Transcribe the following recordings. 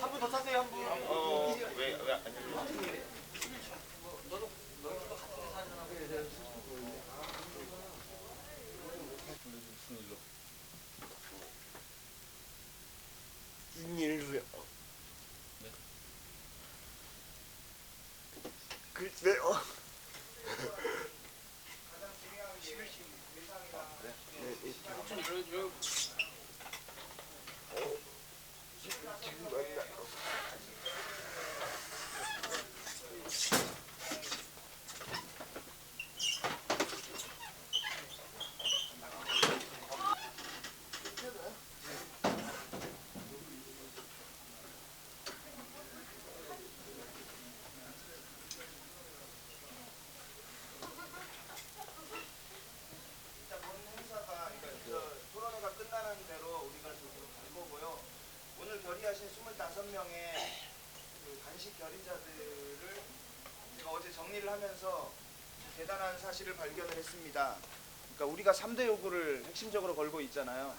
한 분 더 타세요, 한 분. 왜 아니요? 무슨 일로? 무슨 일로요? 네? 글쎄요. 지금 만나요. 일단 본 행사가 토론회가 끝나는 대로 우리가 지금 갈 거고요. 오늘 결의하신 25명의 그 단식 결의자들을 제가 어제 정리를 하면서 대단한 사실을 발견을 했습니다. 그러니까 우리가 3대 요구를 핵심적으로 걸고 있잖아요.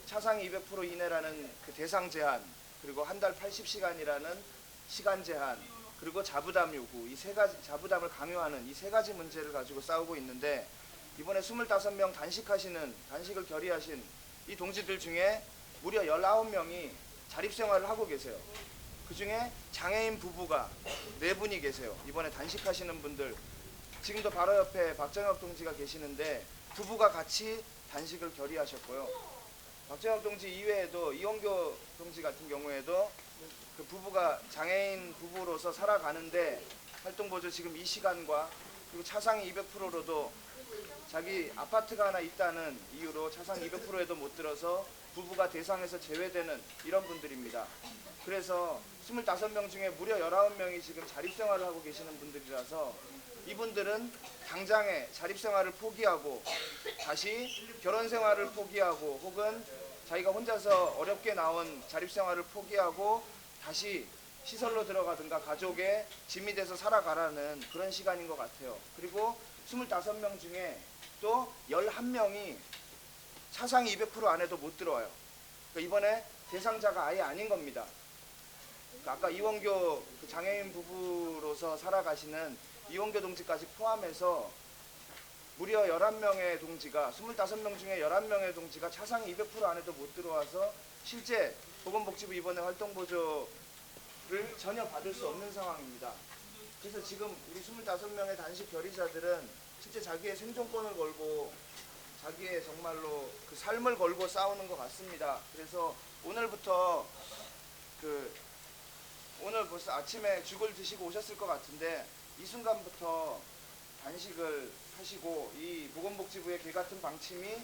차상 200% 이내라는 그 대상 제한, 그리고 한 달 80시간이라는 시간 제한, 그리고 자부담 요구, 이 세 가지, 자부담을 강요하는 이 세 가지 문제를 가지고 싸우고 있는데, 이번에 25명 단식을 결의하신 이 동지들 중에 무려 19명이 자립생활을 하고 계세요. 그 중에 장애인 부부가 4분이 계세요. 이번에 단식하시는 분들, 지금도 바로 옆에 박정혁 동지가 계시는데 부부가 같이 단식을 결의하셨고요. 박정혁 동지 이외에도 이원교 동지 같은 경우에도 그 부부가 장애인 부부로서 살아가는데 활동보조 지금 이 시간과 그리고 차상위 200%로도 자기 아파트가 하나 있다는 이유로 차상 200%에도 못 들어서 부부가 대상에서 제외되는 이런 분들입니다. 그래서 25명 중에 무려 19명이 지금 자립생활을 하고 계시는 분들이라서 이분들은 당장에 자립생활을 포기하고 다시 결혼생활을 포기하고 혹은 자기가 혼자서 어렵게 나온 자립생활을 포기하고 다시 시설로 들어가든가 가족의 짐이 돼서 살아가라는 그런 시간인 것 같아요. 그리고 25명 중에 또 11명이 차상위 200% 안에도 못 들어와요. 그러니까 이번에 대상자가 아예 아닌 겁니다. 그러니까 아까 이원교 그 장애인 부부로서 살아가시는 이원교 동지까지 포함해서 무려 11명의 동지가 25명 중에 11명의 동지가 차상위 200% 안에도 못 들어와서 실제 보건복지부 이번에 활동보조를 전혀 받을 수 없는 상황입니다. 그래서 지금 우리 25명의 단식 결의자들은 실제 자기의 생존권을 걸고 자기의 정말로 그 삶을 걸고 싸우는 것 같습니다. 그래서 오늘부터 오늘 벌써 아침에 죽을 드시고 오셨을 것 같은데 이 순간부터 단식을 하시고 이 보건복지부의 개같은 방침이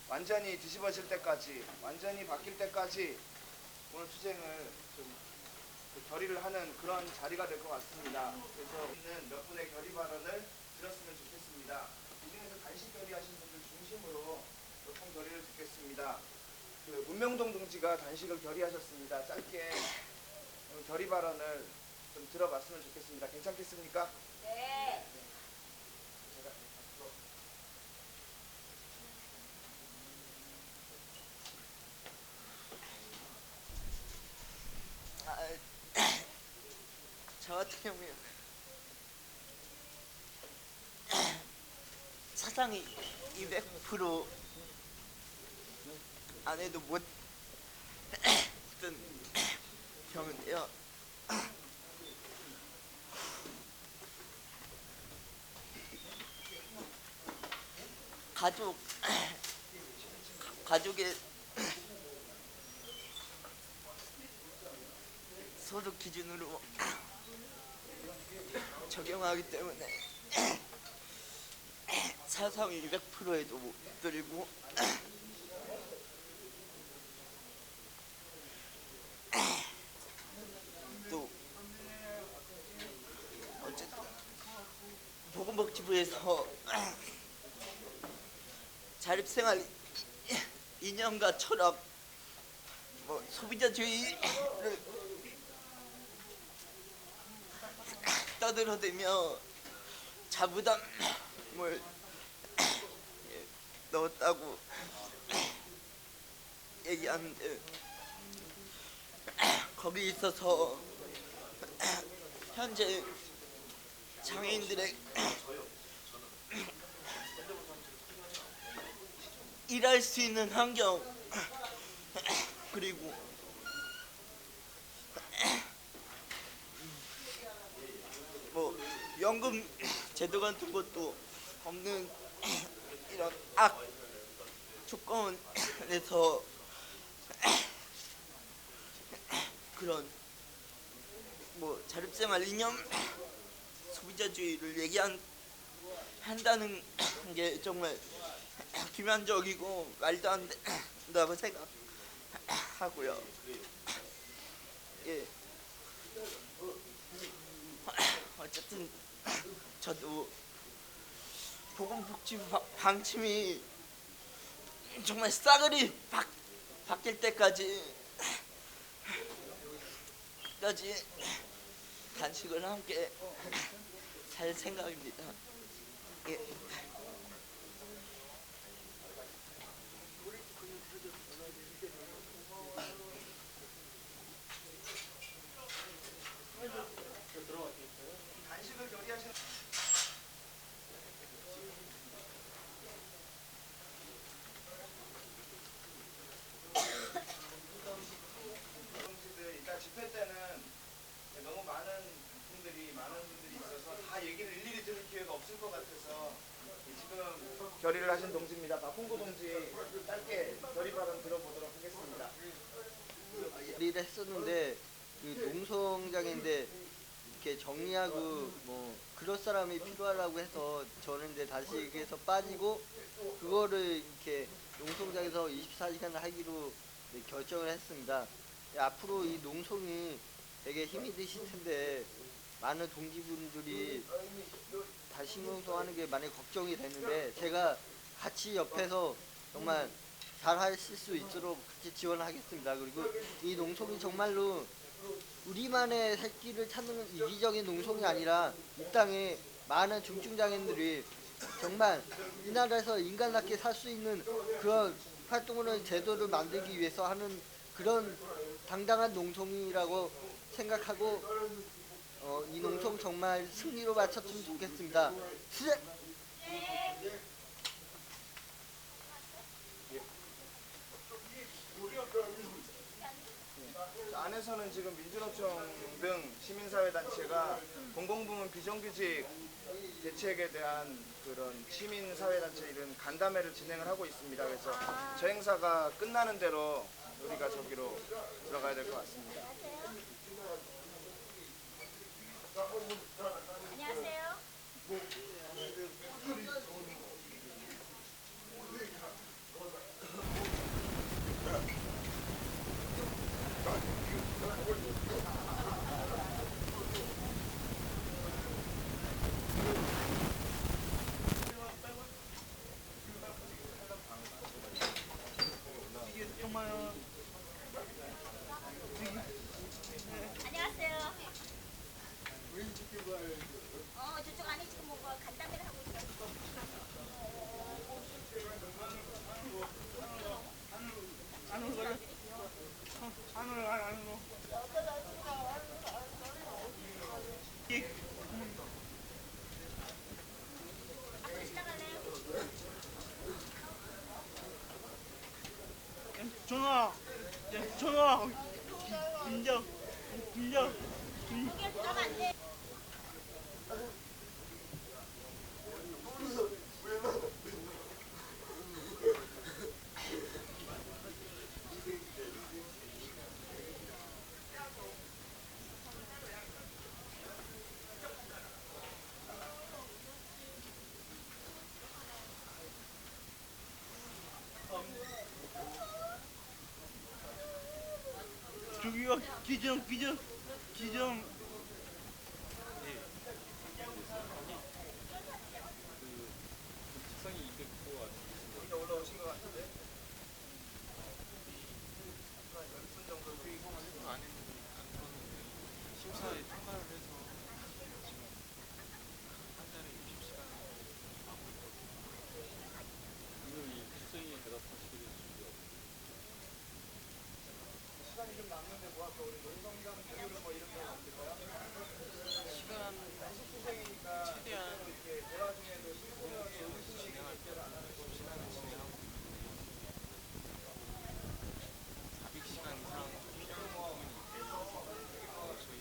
완전히 뒤집어질 때까지, 완전히 바뀔 때까지 오늘 투쟁을 좀 결의를 하는 그런 자리가 될 것 같습니다. 그래서 있는 몇 분의 결의 발언을 들었으면 좋겠습니다. 이 중에서 단식 결의하신 분들 중심으로 몇분 결의를 듣겠습니다. 그 문명동 동지가 단식을 결의하셨습니다. 짧게 결의 발언을 좀 들어봤으면 좋겠습니다. 괜찮겠습니까? 네. 제가 저 같은 경우에 사상이 200% 안에도 못 든 경우인데요. 가족의 소득 기준으로 적용하기 때문에 사상위 200%에도 못 들고 또 어쨌든 보건복지부에서 자립생활 이념과 철학, 소비자주의를 떠들어대며 자부담을 넣었다고 얘기하는데 거기 있어서 현재 장애인들의 일할 수 있는 환경 그리고 뭐 연금 제도 같은 것도 없는 이런 조건에서 그런 뭐 자립생활 이념 소비자주의를 한다는 게 정말 기만적이고 말도 안 된다고 생각하고요. 예. 어쨌든 저도 보건복지부 방침이 정말 싸그리 바뀔 때까지 단식을 함께 살 생각입니다. 예. 단식을 결의하신 동지들 일단 집회 때는 너무 많은 분들이 있어서 다 얘기를 일일이 들을 기회가 없을 것 같아서 지금 결의를 하신 동지입니다. 박홍구 동지 짧게 결의 발언 들어보도록 하겠습니다. 일을 했었는데 그 농성장인데 이렇게 정리하고 뭐 그럴 사람이 필요하다고 해서 저는 이제 단식에서 빠지고 그거를 이렇게 농성장에서 24시간 하기로 결정을 했습니다. 앞으로 이 농성이 되게 힘이 드실 텐데 많은 동지분들이 단식 농성하는 게 많이 걱정이 되는데 제가 같이 옆에서 정말 잘 하실 수 있도록 같이 지원하겠습니다. 그리고 이 농성이 정말로 우리만의 살 길을 찾는 이기적인 농성이 아니라 이 땅에 많은 중증장애인들이 정말 이 나라에서 인간답게 살 수 있는 그런 활동을 제도를 만들기 위해서 하는 그런 당당한 농성이라고 생각하고 이 농성 정말 승리로 마쳤으면 좋겠습니다. 안에서는 지금 민주노총 등 시민사회단체가 공공부문 비정규직 대책에 대한 그런 시민사회단체 이런 간담회를 진행을 하고 있습니다. 그래서 저 행사가 끝나는 대로 우리가 저기로 들어가야 될 것 같습니다. 안녕하세요. 안녕하세요. 저쪽 안에 지금 뭐 간담회를 하고 있어요. 앞으로 지나갈래요? 전화 김정 여기 들어가면 안 돼. 저기가 기정 책상이 209 아니에요? 여기가 올라오신 것 같은데? 한 10분 정도 안 했는데 안 들었는데 심사에 참가를 해서 지금 한 달에 60시간 하고 있거든요. 오늘 이 학생이 대답하시게 될 준비가 없어요. 시간이 시간이 좀 남는데 뭐 할까? 우리 농성장 교육을 뭐 이런 거 없을까요? 시간 수생이니까 최대한 이렇게 대화 중에도 신고를 진행할 때 시간을 진행하고 있는데요. 400시간 이상 필요한 부분이 있고 저희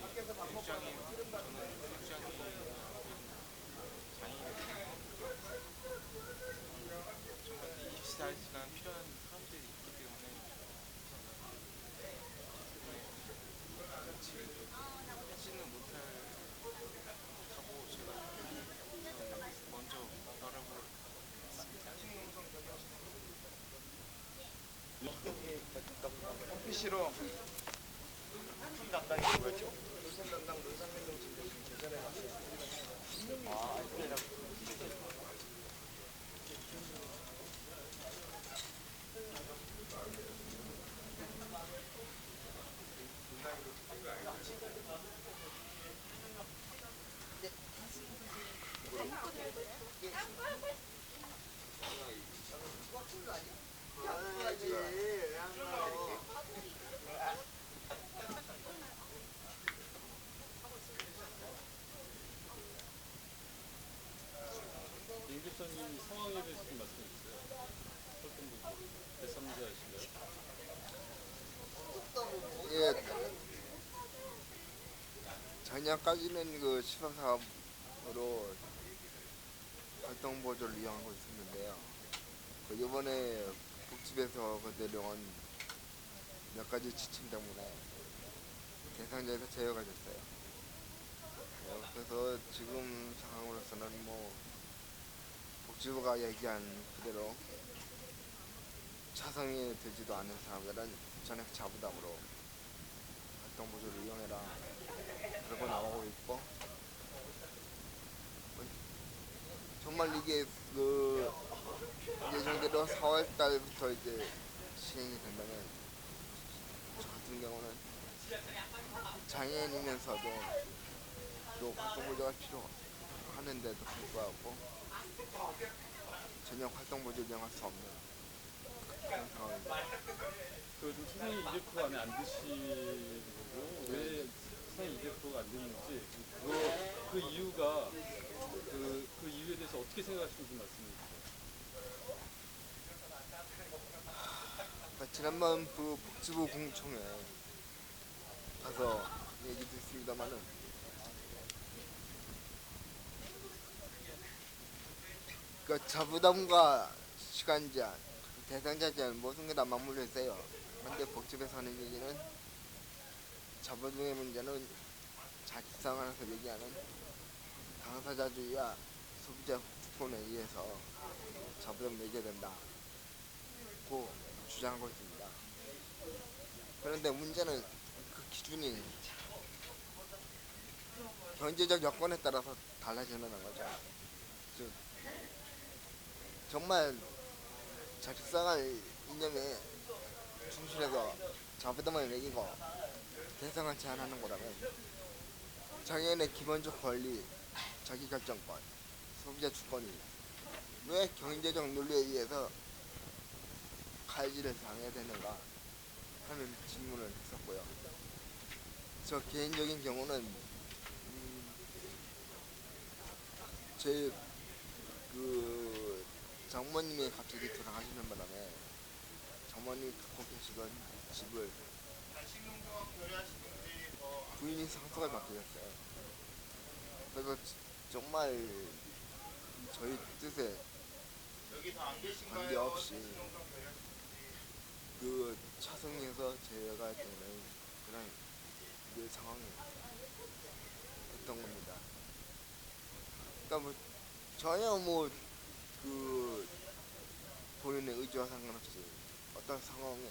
교육장이 저는 교육장이 장애인이거든요. 정말 24시간 필요한 사람들이 있기 때문에 같이 하지는 못하고 제가 먼저 말하고 PC로 팀 담당이 누구였죠? 노선 담당 노상민동 지금 제자리에 갔어요. 임 교수님 상황에 대해서 좀 말씀해 주세요. 어떤 분이 제3자이신가요? 예, 작년까지는 그 시설사업으로 활동보조를 이용하고 있었는데요. 그 이번에 복집에서 그 내려온 몇 가지 지침 때문에 대상자에서 제외가 됐어요. 그래서 지금 상황으로서는 뭐 복지부가 얘기한 그대로 차성이 되지도 않은 사람들은 전액 자부담으로 활동보조를 이용해라 그러고 나오고 있고, 정말 이게 그 예정대로 4월 달부터 이제 시행이 된다면 저 같은 경우는 장애인이면서도 또 활동보조가 필요하는데도 불구하고 전혀 활동보조를 이용할 수 없는 그런 상황입니다. 그 차상위 EF 안에 안 드시는 거고 왜 차상위 EF가 안 되는지 그 이유가 그 이유에 대해서 어떻게 생각하시는지 말씀해 주세요. 지난번 그 복지부 공청회 가서 얘기도 했습니다만은 그 자부담과 시간 제한, 대상자 제한 모든 게 다 맞물려 있어요. 그런데 복지부에서 하는 얘기는 자부담의 문제는 자기상황에서 얘기하는 당사자주의와 소비자 후폰에 의해서 자부담을 매겨야 된다고 주장하고 있습니다. 그런데 문제는 그 기준이 경제적 여건에 따라서 달라지는 거죠. 즉 정말 자립생활 이념에 충실해서 자부담을 매기고 대상을 제한하는 거라면 장애인의 기본적 권리, 자기결정권, 소비자 주권이 왜 경제적 논리에 의해서 칼질을 당해야 되는가 하는 질문을 했었고요. 저 개인적인 경우는 제 그 장모님이 갑자기 돌아가시는 바람에 장모님이 갖고 계시던 집을 부인이 상속을 받게 됐어요. 그래서 정말 저희 뜻에 관계없이 그 차성에서 제외가 되는 그런 그 상황이 됐던 겁니다. 그러니까 뭐 전혀 뭐 그 본인의 의지와 상관없이 어떤 상황에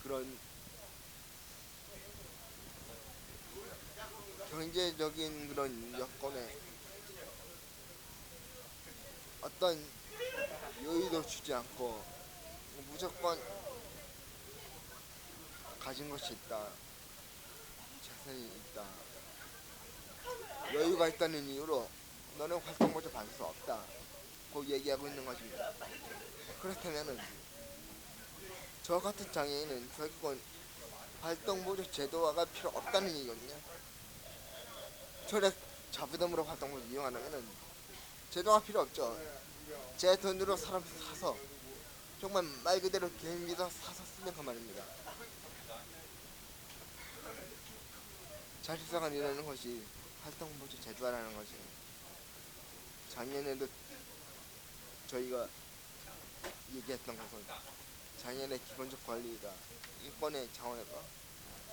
그런 경제적인 그런 여건에 어떤 여유도 주지 않고 무조건 가진 것이 있다, 재산이 있다, 여유가 있다는 이유로 너는 활동보조 받을 수 없다 고 얘기하고 있는 것입니다. 그렇다면은 저 같은 장애인은 결국은 활동보조 제도화가 필요 없다는 얘기거든요. 저래 자부담으로 활동보조 이용하는 제도가 필요 없죠. 제 돈으로 사람 사서 정말 말 그대로 개인비서 사서 쓰는 그 말입니다. 자립생활 이라는 것이 활동보조 제도화라는 것이 작년에도 저희가 얘기했던 것은 장애인의 기본적 권리가 인권의 차원에서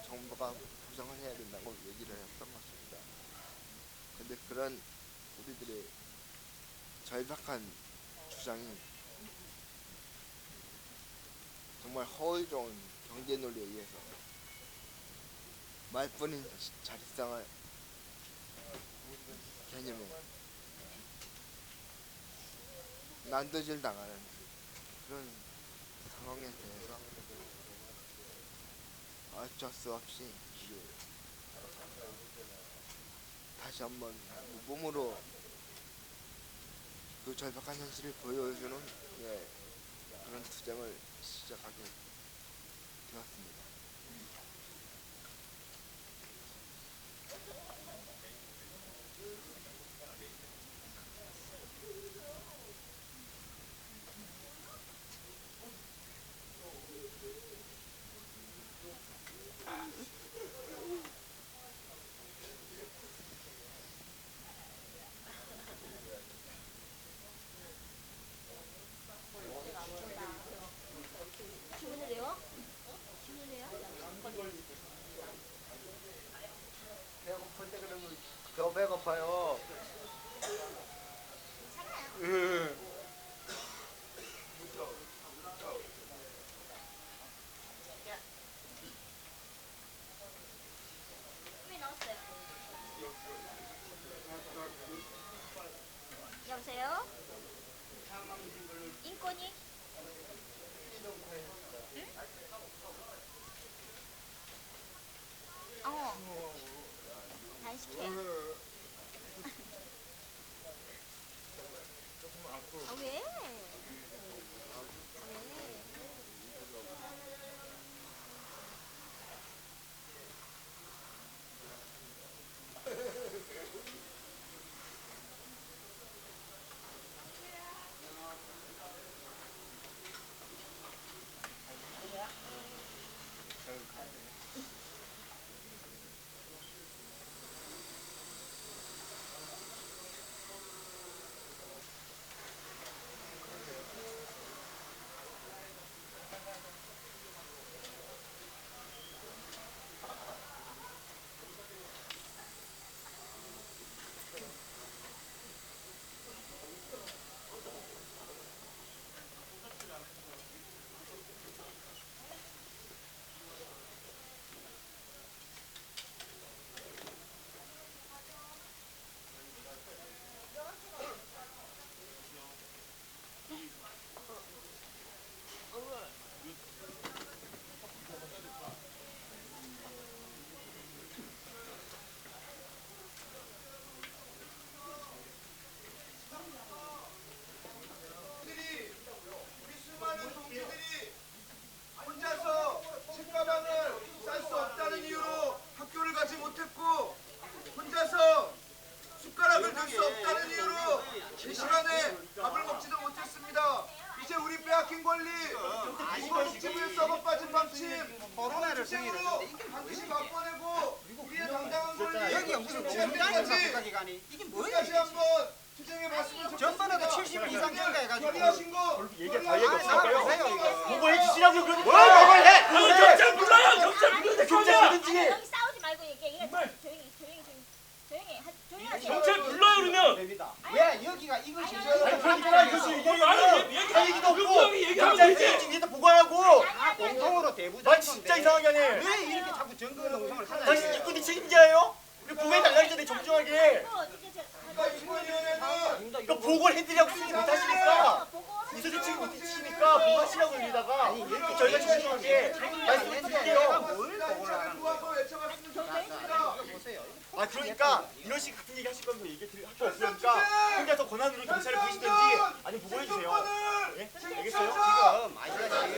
정부가 보장을 해야 된다고 얘기를 했던 것입니다. 근데 그런 우리들의 절박한 주장이 정말 허울 좋은 경제 논리에 의해서 말뿐인 자립생활 개념에 난도질 당하는 그런 상황에 대해서 어쩔 수 없이 다시 한번 몸으로 그 절박한 현실을 보여주는 그런 투쟁을 시작하게 되었습니다. 주문을해요? 주문해요? 배고플 때 그러면 더 배고파요. 왜 넣었어요? 여보세요? 인권이? 응? 단식해. 아, 왜? 왜? 우리 수많은 동지들이 혼자서 책가방을 쌀 수 없다는 이유로 학교를 가지 못했고 혼자서 숟가락을 들 수 없다는 이유로 이 시간에 밥을 먹지도 못했습니다. 이제 우리 빼앗긴 권리, 국가복지부에 썩어 빠진 방침, 투쟁으로 반드시 바꿔내고 우리의 당당한 권리, 여기가 무슨 쟁취할 때까지 이게 다시 한번 투쟁에 맞서면 전번에도 좋겠습니다. 70 이상 증가해가지고 결의하신 거 얘기 다 얘기했어요. 보고해 주시라고요. 그럼 뭘 보고를 해? 경찰 불러요. 경찰 부르는데 경찰 부르든지. 여기 싸우지 말고 얘기해. 조용히 하세요. 경찰 불러요 그러면. 됩니다. 왜 여기가 이것이 그러니까 이것이 얘기도 없고 경찰 위에다 보고하고 아니. 공통으로 대부 아 진짜 이상하게 하네. 왜 이렇게 자꾸 정거 농성을 당신 하냐? 일꾼이 책임자예요? 이거 보고해 달라고 했잖아요 정중하게. 이거 보고를 해드리라고 수기 못하시니까 이소리 책임 못하시니까 보고하시라고 여기다가 저희가 정중하게 말씀드릴게요. 뭘 보고를 하는 거야? 보세요. 아 그러니까 이런 식 같은 얘기 하실 거면 얘기 드릴 거 없으니까 혼자서 권한으로 경찰을 부르시든지 아니면 보고해 주세요. 예? 알겠어요? 지금 아시다시피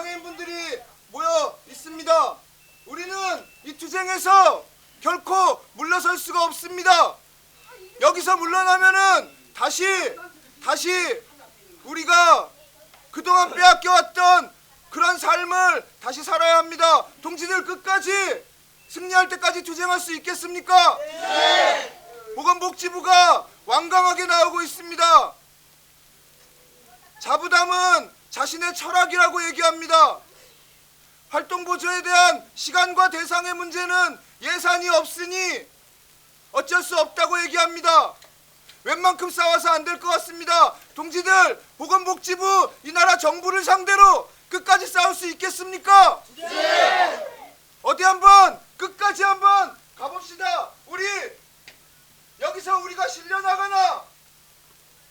장애인분들이 모여 있습니다. 우리는 이 투쟁에서 결코 물러설 수가 없습니다. 여기서 물러나면은 다시 우리가 그동안 빼앗겨왔던 그런 삶을 다시 살아야 합니다. 동지들 끝까지 승리할 때까지 투쟁할 수 있겠습니까? 네. 보건복지부가 완강하게 나오고 있습니다. 자부담은 자신의 철학이라고 얘기합니다. 활동보조에 대한 시간과 대상의 문제는 예산이 없으니 어쩔 수 없다고 얘기합니다. 웬만큼 싸워서 안 될 것 같습니다. 동지들, 보건복지부, 이 나라 정부를 상대로 끝까지 싸울 수 있겠습니까? 네! 어디 한번 끝까지 한번 가봅시다. 우리 여기서 우리가 실려나가나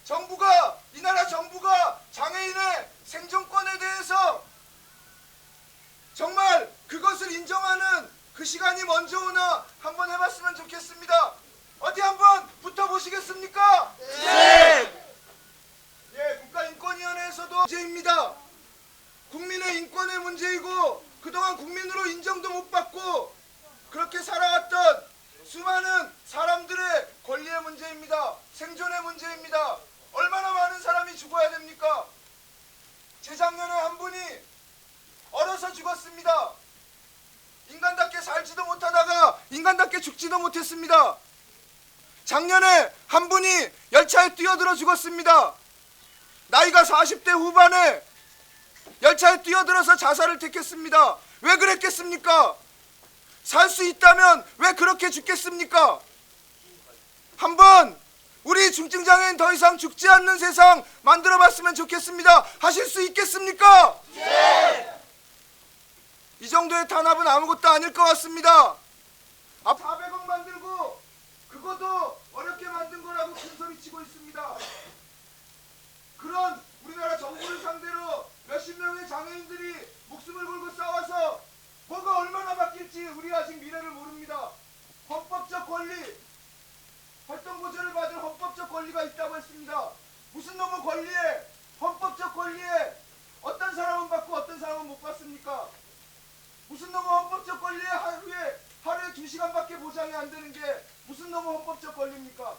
정부가, 이 나라 정부가 장애인의 생존권에 대해서 정말 그것을 인정하는 그 시간이 먼저 오나 한번 해봤으면 좋겠습니다. 어디 한번 붙어보시겠습니까? 네! 예, 국가인권위원회에서도 문제입니다. 국민의 인권의 문제이고 그동안 국민으로 인정도 못 받고 그렇게 살아왔던 수많은 사람들의 권리의 문제입니다. 생존의 문제입니다. 얼마나 많은 사람이 죽어야 됩니까? 재작년에 한 분이 얼어서 죽었습니다. 인간답게 살지도 못하다가 인간답게 죽지도 못했습니다. 작년에 한 분이 열차에 뛰어들어 죽었습니다. 나이가 40대 후반에 열차에 뛰어들어서 자살을 택했습니다. 왜 그랬겠습니까? 살 수 있다면 왜 그렇게 죽겠습니까? 한번 우리 중증장애인 더 이상 죽지 않는 세상 만들어봤으면 좋겠습니다. 하실 수 있겠습니까? 네! 이 정도의 탄압은 아무것도 아닐 것 같습니다. 400억 만들고 그것도 어렵게 만든 거라고 큰소리치고 있습니다. 그런 우리나라 정부를 상대로 몇십 명의 장애인들이 목숨을 걸고 싸워서 뭐가 얼마나 바뀔지 우리가 아직 미래를 모릅니다. 헌법적 권리, 활동보조를 받을 헌법적 권리가 있다고 했습니다. 무슨 놈의 권리에, 헌법적 권리에 어떤 사람은 받고 어떤 사람은 못 받습니까? 무슨 놈의 헌법적 권리에 하루에 2시간밖에 보장이 안 되는 게 무슨 놈의 헌법적 권리입니까?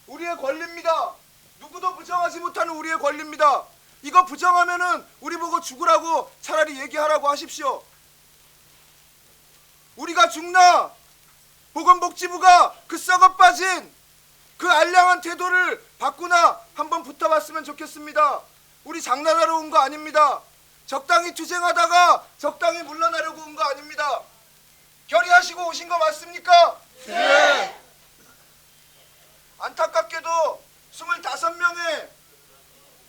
우리의 권리입니다. 누구도 부정하지 못하는 우리의 권리입니다. 이거 부정하면은 우리 보고 죽으라고 차라리 얘기하라고 하십시오. 우리가 죽나 보건복지부가 그 썩어 빠진 그 알량한 태도를 바꾸나 한번 붙어봤으면 좋겠습니다. 우리 장난하러 온 거 아닙니다. 적당히 투쟁하다가 적당히 물러나려고 온 거 아닙니다. 결의하시고 오신 거 맞습니까? 네. 안타깝게도 25명의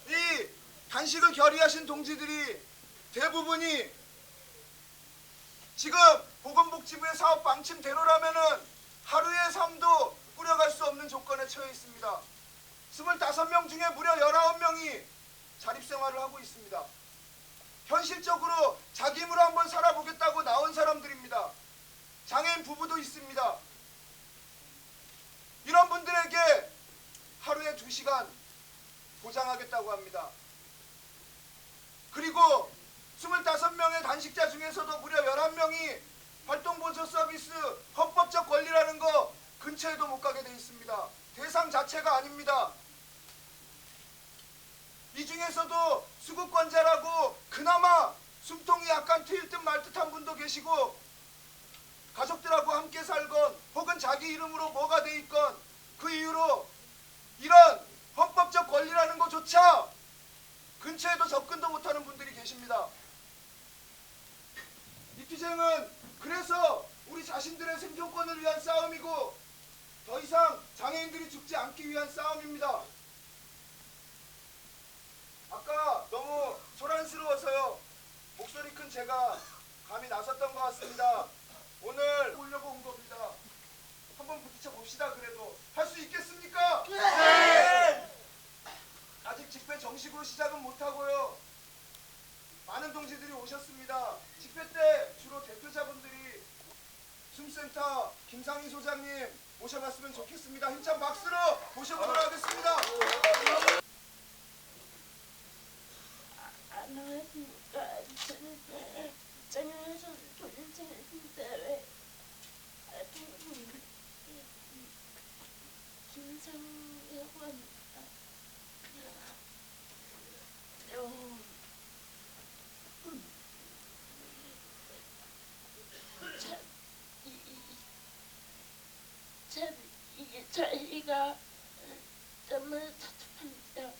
이 단식을 결의하신 동지들이 대부분이 지금 보건복지부의 사업 방침대로라면은 하루의 삶도 꾸려갈 수 없는 조건에 처해 있습니다. 25명 중에 무려 19명이 자립생활을 하고 있습니다. 현실적으로 자기 힘으로 한번 살아보겠다고 나온 사람들입니다. 장애인 부부도 있습니다. 이런 분들에게 하루에 2시간 보장하겠다고 합니다. 그리고 25명의 단식자 중에서도 무려 11명이 활동보조 서비스 헌법적 권리라는 거 근처에도 못 가게 돼 있습니다. 대상 자체가 아닙니다. 이 중에서도 수급권자라고 그나마 숨통이 약간 트일 듯 말 듯한 분도 계시고 가족들하고 함께 살건 혹은 자기 이름으로 뭐가 돼 있건 그 이유로 이런 헌법적 권리라는 것조차 근처에도 접근도 못하는 분들이 계십니다. 이 투쟁은 그래서 우리 자신들의 생존권을 위한 싸움이고 더 이상 장애인들이 죽지 않기 위한 싸움입니다. 아까 너무 소란스러워서요. 목소리 큰 제가 감이 나섰던 것 같습니다. 오늘 보려고 온 겁니다. 한번 부딪혀 봅시다. 그래도 할 수 있겠습니까? 네! 아직 집회 정식으로 시작은 못하고요. 많은 동지들이 오셨습니다. 집회 때 주로 대표자분들이 숨센터 김상희 소장님 모셔봤으면 좋겠습니다. 힘찬 박수로 모셔보도록 하겠습니다. 안녕하십니까. 저는 정영선 도전체육대회 김성이라고 합니다. 참, 참 이게 저희가 정말 답답합니다.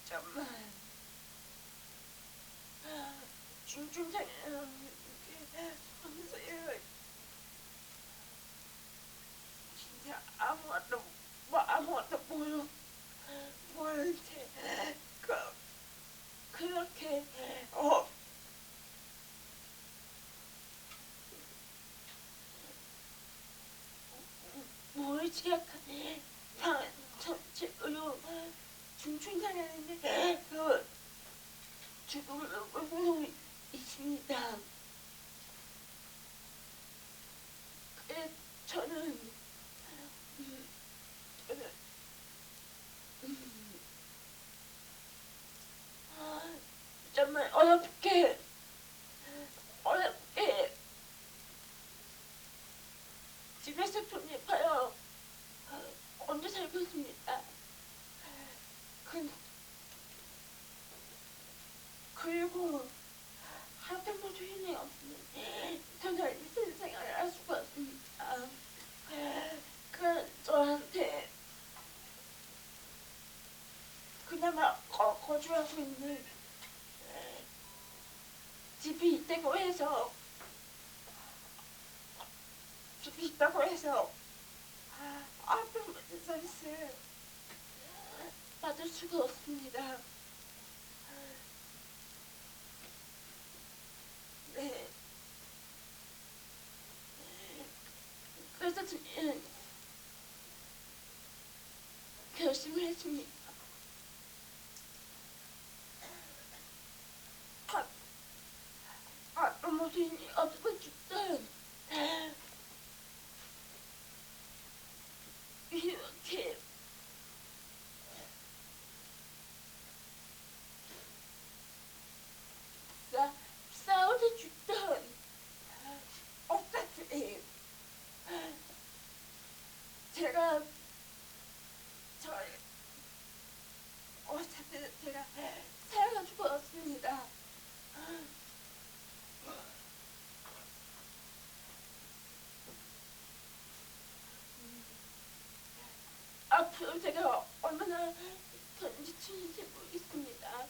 정말 중중장에 하면서 진짜 아무것도 모르는데 그렇게 모르지 약간 전체로 중충당하는데 죽음을 울고 있습니다. 저는 정말 어렵게 집에서 돈을 벌어 혼자 살고 있습니다. 그리고 하도 모두 힘이 없는 저는 이런 생활을 할 수가 없습니다. 저한테 그나마 거주하고 있는 집이 있다고 해서 아무 서비스 받을 수가 없습니다. 네. 그래서 저는 결심을 했습니다. 아무리 어떻게 죽든 이렇게 싸우다 죽든 똑같이 제가 어차피 제가 살아가지고 왔습니다. 앞으로 제가 얼마나 견디칠지 모르겠습니다.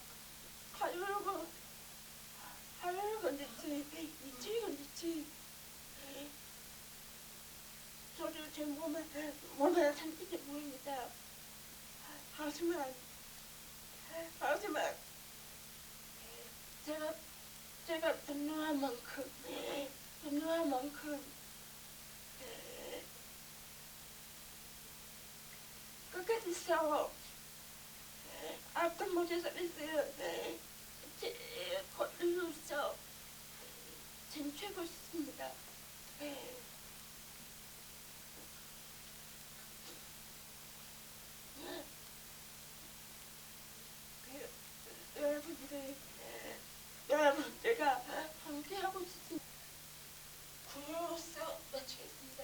하루를 건질지 이틀 건질지 저도 제 몸에 삼킬지 모릅니다. 하지만 제가 분노한 만큼 끝까지 싸워 앞던 모자 서비스 제 권리로서 쟁취하고 있습니다. 여러분들과 함께하고 있습니다. 구로로서 마치겠습니다.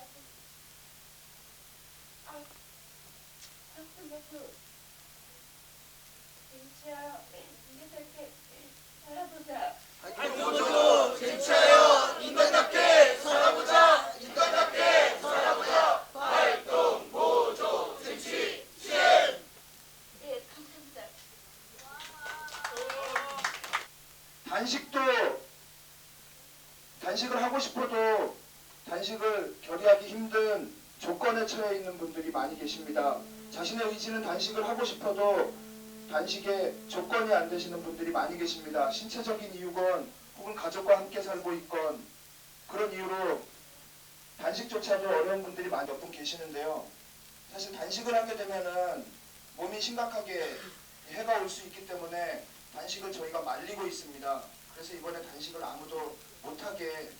진짜 인간답게 살아보자. 활동모조 쟁취하여 인간답게 살아보자. 인간답게 살아보자. 활동모조 쟁취 시행. 네, 감사합니다. 단식을 하고 싶어도 단식을 결의하기 힘든 조건에 처해 있는 분들이 많이 계십니다. 자신의 의지는 단식을 하고 싶어도 단식에 조건이 안 되시는 분들이 많이 계십니다. 신체적인 이유건 혹은 가족과 함께 살고 있건 그런 이유로 단식조차도 어려운 분들이 많이 몇 분 계시는데요. 사실 단식을 하게 되면은 몸이 심각하게 해가 올 수 있기 때문에 단식을 저희가 말리고 있습니다. 그래서 이번에 단식을 아무도 못하게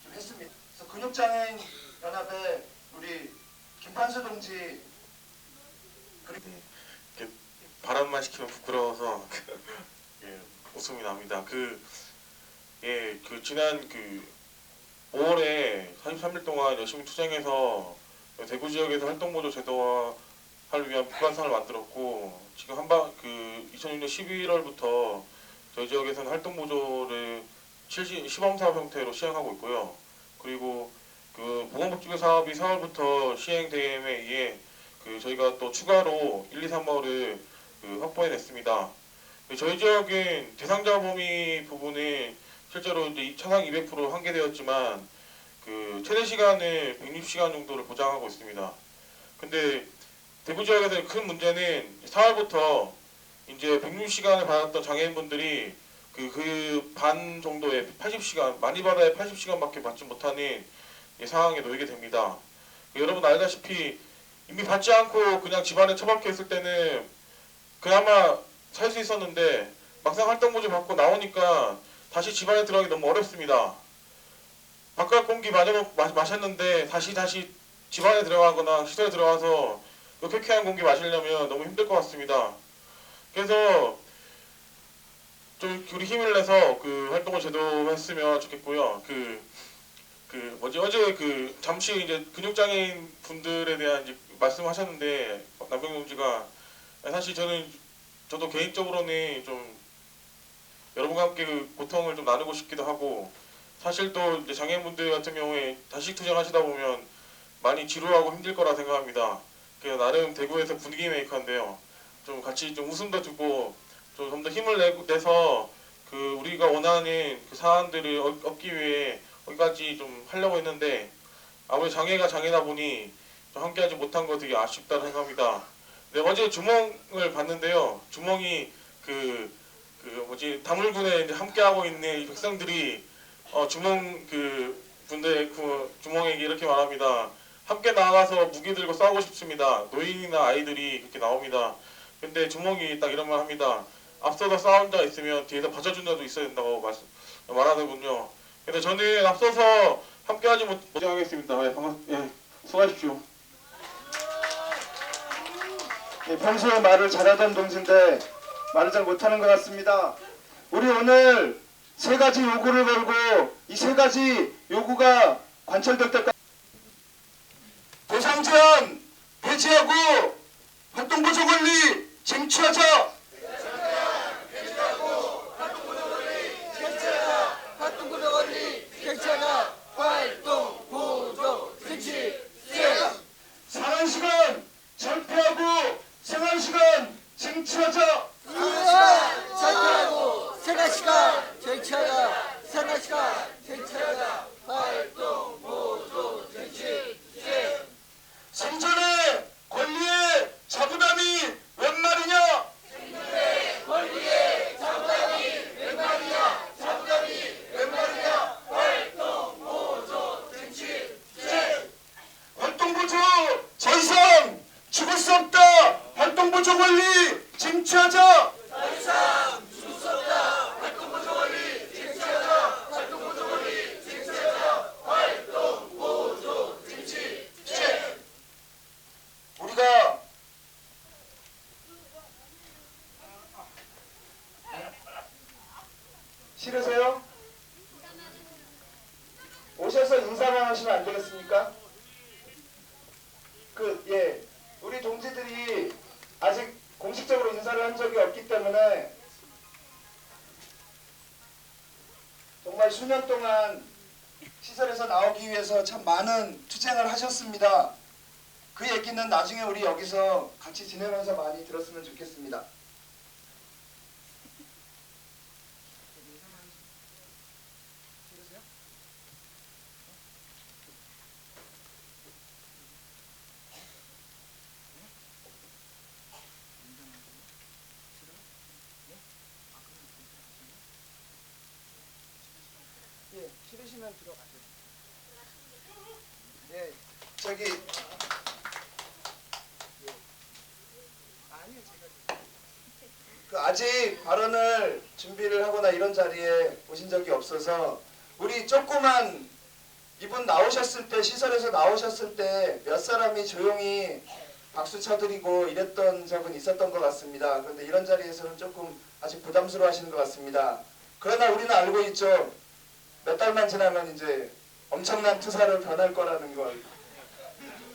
좀 했습니다. 그래서 근육장애인 연합의 우리 김판수 동지 그리고 발언만 시키면 부끄러워서 예, 웃음이 납니다. 지난 5월에 43일 동안 열심히 투쟁해서 대구 지역에서 활동보조 제도화를 위한 북한산을 만들었고 지금 2006년 11월부터 저희 지역에서는 활동보조를 시범사업 형태로 시행하고 있고요. 그리고 보건복지부 사업이 4월부터 시행됨에 의해 저희가 또 추가로 1, 2, 3월을 확보해냈습니다. 저희 지역은 대상자 범위 부분은 실제로 이제 차상 200% 한계되었지만 최대 시간을 160시간 정도를 보장하고 있습니다. 근데 대구 지역에서의 큰 문제는 4월부터 이제 160시간을 받았던 장애인분들이 반 정도의 80시간, 많이 받아야 80시간밖에 받지 못하는 상황에 놓이게 됩니다. 여러분 알다시피 이미 받지 않고 그냥 집안에 처박혀 있을 때는 그나마 살 수 있었는데 막상 활동보조 받고 나오니까 다시 집안에 들어가기 너무 어렵습니다. 바깥 공기 마셨는데 다시 집안에 들어가거나 시설에 들어가서 쾌쾌한 공기 마시려면 너무 힘들 것 같습니다. 그래서 좀 우리 힘을 내서 활동을 제도했으면 좋겠고요. 어제 잠시 이제 근육장애인 분들에 대한 이제 말씀하셨는데 남병 동지가 사실 저도 개인적으로는 좀 여러분과 함께 고통을 좀 나누고 싶기도 하고 사실 또 이제 장애인분들 같은 경우에 단식 투쟁하시다 보면 많이 지루하고 힘들 거라 생각합니다. 그래서 나름 대구에서 분위기 메이커인데요. 좀 같이 좀 웃음도 주고 좀 더 힘을 내서 우리가 원하는 사안들을 얻기 위해 여기까지 좀 하려고 했는데 아무래도 장애가 장애다 보니 좀 함께하지 못한 거 되게 아쉽다 생각합니다. 네, 어제 주몽을 봤는데요. 주몽이 다물군에 이제 함께하고 있는 이 백성들이 주몽 분들 주몽에게 이렇게 말합니다. 함께 나가서 무기 들고 싸우고 싶습니다. 노인이나 아이들이 그렇게 나옵니다. 근데 주몽이 딱 이런 말 합니다. 앞서서 싸운 자 있으면 뒤에서 받쳐준 자도 있어야 된다고 말하는군요. 근데 저는 앞서서 함께하지 못하겠습니다. 예, 수고하십시오. 예, 평소에 말을 잘하던 동지인데 말을 잘 못하는 것 같습니다. 우리 오늘 3가지 요구를 걸고 이 3가지 요구가 관철될 때까지 도상제한 배제하고 활동보조 권리 쟁취하자. 활동보조 권리 쟁취하자. 활동보조 쟁취. 상한시간 절폐하고 생활시간 쟁취하자. 잘하고 생활시간 쟁취하자. 생활시간 쟁취하자. 활동보조 쟁취. 생존의 권리의 자부담이 웬 말이냐? 생존의 권리의 자부담이 웬 말이냐? 자부담이 웬 말이냐? 활동보조 쟁취. 활동보조 더 이상 죽을 수 없다. 활동보조 권리 쟁취하자. 더 이상 죽을 수 없다. 활동보조 권리 쟁취하자. 활동보조 권리 쟁취하자. 활동보조 쟁취. 우리가 싫으세요? 오셔서 인사만 하시면 안 되겠습니까? 우리 동지들이 아직 공식적으로 인사를 한 적이 없기 때문에 정말 수년 동안 시설에서 나오기 위해서 참 많은 투쟁을 하셨습니다. 그 얘기는 나중에 우리 여기서 같이 지내면서 많이 들었으면 좋겠습니다. 예, 저기 그 아직 발언을 준비를 하거나 이런 자리에 오신 적이 없어서 우리 조그만 이분 나오셨을 때 시설에서 나오셨을 때 몇 사람이 조용히 박수 쳐드리고 이랬던 적은 있었던 것 같습니다. 그런데 이런 자리에서는 조금 아직 부담스러워 하시는 것 같습니다. 그러나 우리는 알고 있죠. 몇 달만 지나면 이제 엄청난 투사로 변할 거라는 걸.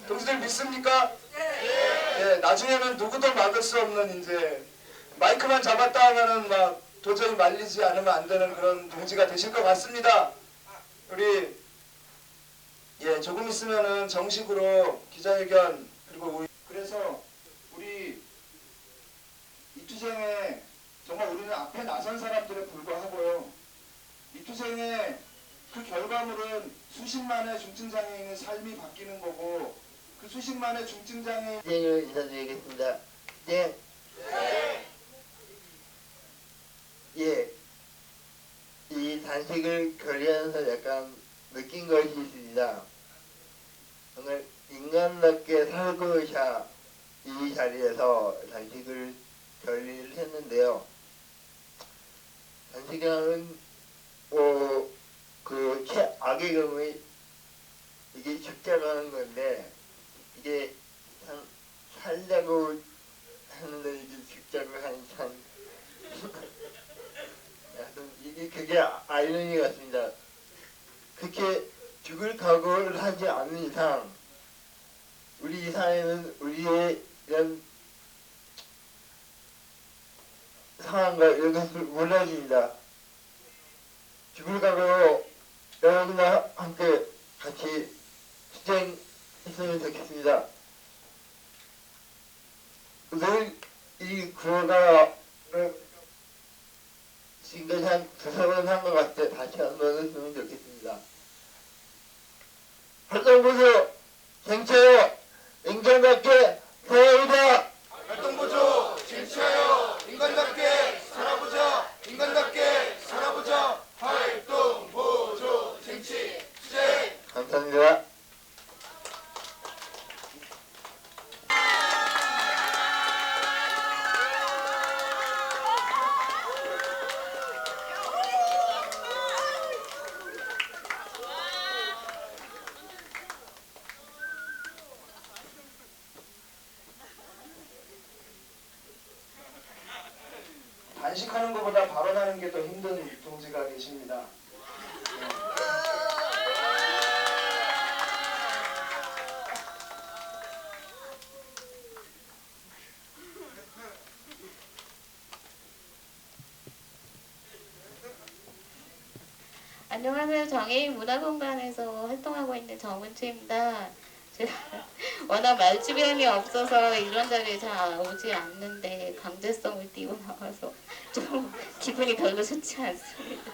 동지들 믿습니까? 예, 나중에는 누구도 막을 수 없는 이제 마이크만 잡았다 하면은 막 도저히 말리지 않으면 안 되는 그런 동지가 되실 것 같습니다. 우리 예, 조금 있으면은 정식으로 기자회견 그리고 우리 그래서 우리 이 투쟁에 정말 우리는 앞에 나선 사람들에 불과하고요. 이 투쟁의 그 결과물은 수십만의 중증장애인의 삶이 바뀌는 거고 그 수십만의 중증장애인 진행을 인사드리겠습니다. 네. 예. 이 단식을 결의하면서 약간 느낀 것이 있습니다. 오늘 인간답게 살고자 이 자리에서 단식을 결의를 했는데요. 단식이라는 그 최악의 경우에 이게 십자가는 건데 이게 참 살려고 하는데 이게 십자가 하니 참 이게 그게 아이러니 같습니다. 그렇게 죽을 각오를 하지 않는 이상 우리 사회는 우리의 이런 상황과 이런 것을 몰라줍니다. 죽을 각오로 여러분과 함께 같이 투쟁했으면 좋겠습니다. 오늘 이 구호가 지금까지 한 두세 번 한 것 같아 다시 한번 했으면 좋겠습니다. 활동보조 쟁취하여 인간답게 살아보자. 활동보조 쟁취하여 인간답게 살아보자. 인간답게 살아보자. 활동보조 쟁취 투쟁. 감사합니다. 단식하는 것보다 발언하는 게 더 힘든 동지가 계십니다. 안녕하세요. 장애인 문화공간에서 활동하고 있는 정은채입니다. 제가 워낙 말주변이 없어서 이런 자리에 잘 오지 않는데 강제성을 띄고 나와서 좀 기분이 별로 좋지 않습니다.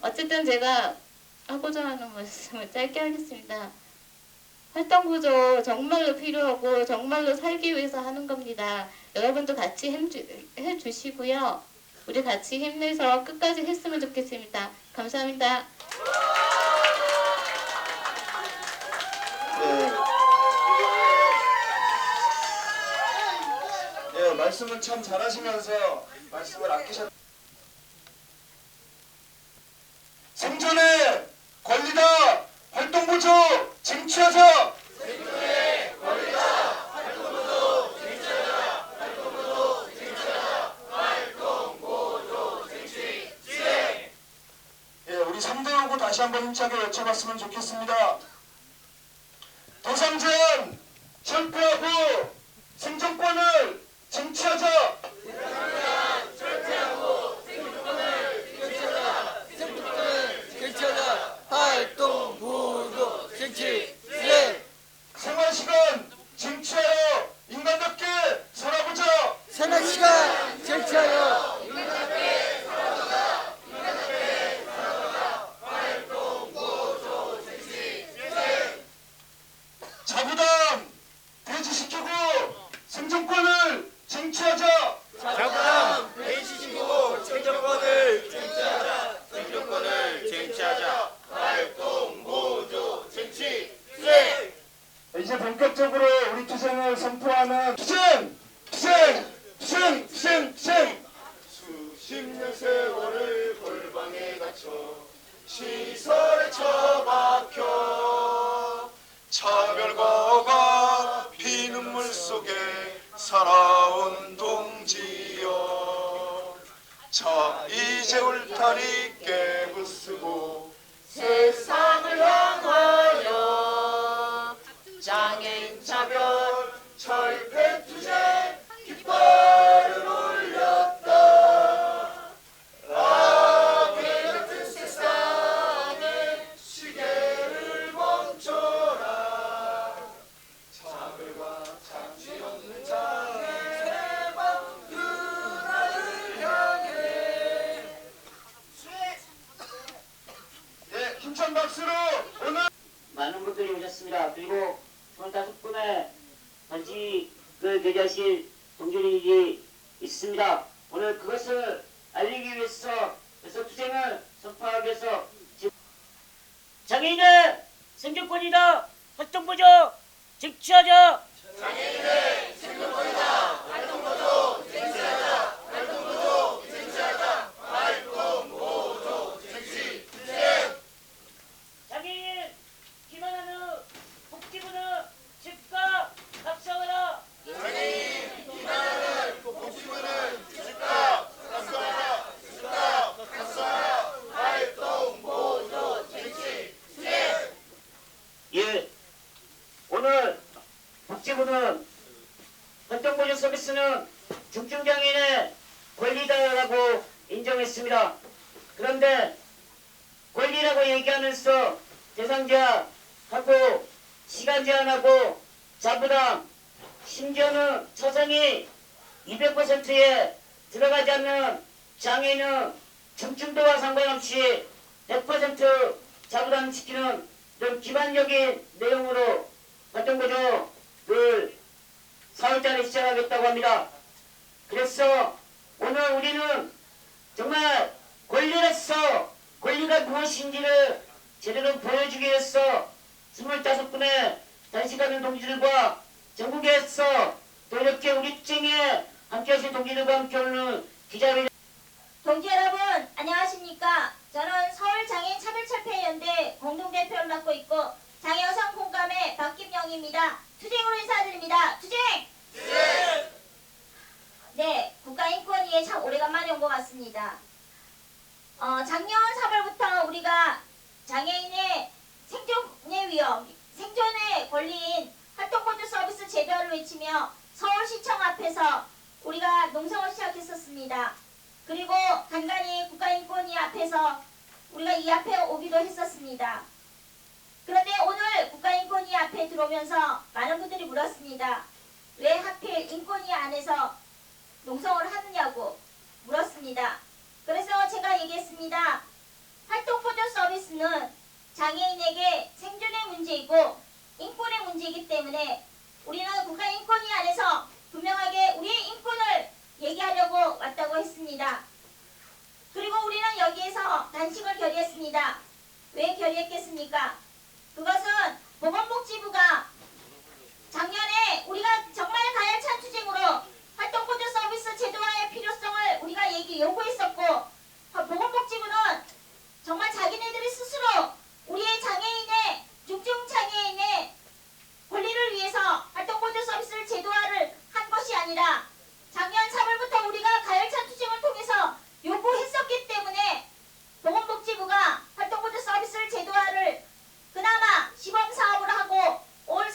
어쨌든 제가 하고자 하는 말씀을 짧게 하겠습니다. 활동보조 정말로 필요하고 정말로 살기 위해서 하는 겁니다. 여러분도 같이 해주시고요. 우리 같이 힘내서 끝까지 했으면 좋겠습니다. 감사합니다. 예, 말씀은 참 잘하시면서 말씀을 아끼셨. 생존의 권리다. 활동보조 쟁취하자. 생존의 권리다. 활동보조 쟁취하자. 활동보조 쟁취하자. 활동보조 쟁취 투쟁. 예, 우리 3대 요구 다시 한번 힘차게 외쳐봤으면 좋겠습니다. 도상제한 철폐하고 생존권을 쟁취하자. 도상제한 철폐하고 생존권을 쟁취하자. 생존권을 쟁취하자. 활동보조 쟁취 투쟁. 생활시간 쟁취하여 인간답게 살아보자. 생활시간 쟁취하여 인간답게 살아보자. 인간답게 살아보자. 활동보조 쟁취 투쟁. 자부담 폐지시키고 이제 본격적으로 우리 투쟁을 선포하는 투쟁! 수십 년 세월을 골방에 갇혀 시설에 처박혀 차별과가 피눈물 속에 살아온 동지여 자 이제 울타리 깨부수고 세상을 향하여 장애인 차별 철폐 투쟁 깃발을 올렸다. 악의 같은 세상에 시계를 멈춰라. 차별과 잠시 없는 장애방 그날을 향해. 예, 힘찬 박수로 오늘 많은 분들이 오셨습니다. 그리고 25분에 단식을 결의하실 동지들이 있습니다. 오늘 그것을 알리기 위해서 그래서 투쟁을 선포하기 위해서 장애인의 생존권이다 활동보조 쟁취하자. 장애인의 생존권이다 활동보조 쟁취하자. 활동보조 쟁취하자. 활동보조 쟁취 투쟁. 장애인 기만하는 복지부는 즉각 각성하라. 장애인 기만하는 복지부는 즉각 각성하라. 즉각 각성하라. 활동보조 쟁취 투쟁. 예, 오늘 복지부는 활동보조 서비스는 중증장애인의 권리다라고 인정했습니다. 그런데 권리라고 얘기하면서 대상제한하고 시간 제한하고 자부담 심지어는 처상이 200%에 들어가지 않는 장애인은 중증도와 상관없이 100% 자부담시키는 이런 기반적인 내용으로 활동보조를 4월달에 시작하겠다고 합니다. 그래서 오늘 우리는 정말 권리로서 권리가 무엇인지를 제대로 보여주기 위해서 25분의 단식하는 동지들과 전국에서 또 이렇게 우리 투쟁에 함께하신 동지들과 함께 오는 기자회견. 동지 여러분 안녕하십니까? 저는 서울장애인차별철폐연대 공동대표를 맡고 있고 장애여성 공감의 박김영입니다. 투쟁으로 인사드립니다. 투쟁! 네, 국가인권위에 참 오래간만에 온 것 같습니다. 작년 3월부터 우리가 장애인의 생존의 위험, 생존의 권리인 활동보조 서비스 제도화를 외치며 서울시청 앞에서 우리가 농성을 시작했었습니다. 그리고 간간히 국가인권위 앞에서 우리가 이 앞에 오기도 했었습니다. 그런데 오늘 국가인권위 앞에 들어오면서 많은 분들이 물었습니다. 왜 하필 인권위 안에서 농성을 하느냐고 물었습니다. 그래서 제가 얘기했습니다. 활동보조 서비스는 장애인에게 생존의 문제이고 인권의 문제이기 때문에 우리는 국가인권위 안에서 분명하게 우리의 인권을 얘기하려고 왔다고 했습니다. 그리고 우리는 여기에서 단식을 결의했습니다. 왜 결의했겠습니까? 그것은 보건복지부가 작년에 우리가 정말 가열찬 투쟁으로 활동보조 서비스 제도화의 필요성을 우리가 요구했었고 보건복지부는 정말 자기네들이 스스로 우리의 장애인의 중증장애인의 권리를 위해서 활동보조 서비스를 제도화를 한 것이 아니라 작년 3월부터 우리가 가열찬 투쟁을 통해서 요구했었기 때문에 보건복지부가 활동보조 서비스를 제도화를 그나마 시범사업을 하고 올